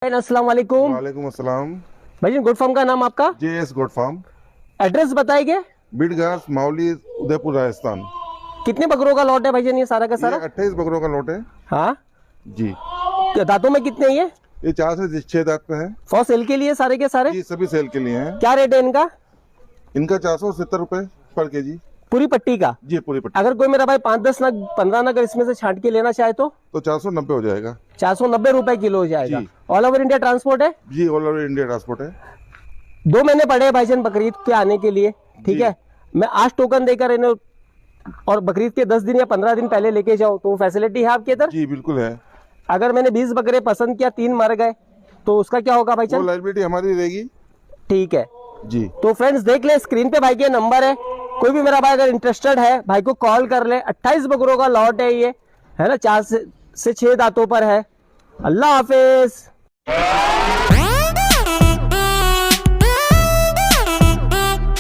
अस्सलाम वालेकुम। वालेकुम अस्सलाम। भाई गोट फार्म का नाम आपका? JS गोट फार्म, एड्रेस बताएंगे? बिडगास, मावली, उदयपुर, राजस्थान। कितने बकरों का लॉट है भाईजान ये सारा का सारा? ये 28 बकरों का लॉट है। हाँ जी। क्या दांतों में कितने हैं ये 4 से 6 दांत पे है। फॉर सेल के लिए सारे के सारे? जी, सभी सेल के लिए हैं। क्या रेट है इनका? इनका 470 रुपए पर केजी। पूरी पट्टी का? जी, पूरी पट्टी। अगर कोई मेरा भाई 5-10 नग 15 नग इसमें से छांट के लेना चाहे तो 490 हो जाएगा। 490 रुपए किलो हो जाएगा। जी। ऑल ओवर इंडिया ट्रांसपोर्ट है? जी, ऑल ओवर इंडिया ट्रांसपोर्ट है। 2 महीने पड़े हैं भाईजान बकरीद के आने के लिए, ठीक है। मैं आज टोकन देकर इन्हें और बकरीद के 10 दिन या 15 दिन पहले लेके जाऊं तो फैसिलिटी है आपके इधर? जी, बिल्कुल है। अगर मैंने 20 बकरे पसंद किया, 3 मर गए तो उसका क्या होगा वो भाईजान? लायबिलिटी हमारी रहेगी। ठीक है जी। तो फ्रेंड्स देख ले, स्क्रीन पे भाई के नंबर है। कोई भी मेरा भाई अगर इंटरेस्टेड है भाई को कॉल कर ले। 28 बकरों का लॉट है ये, है ना, 4 से 6 दांतों पर है। अल्लाह हाफिज।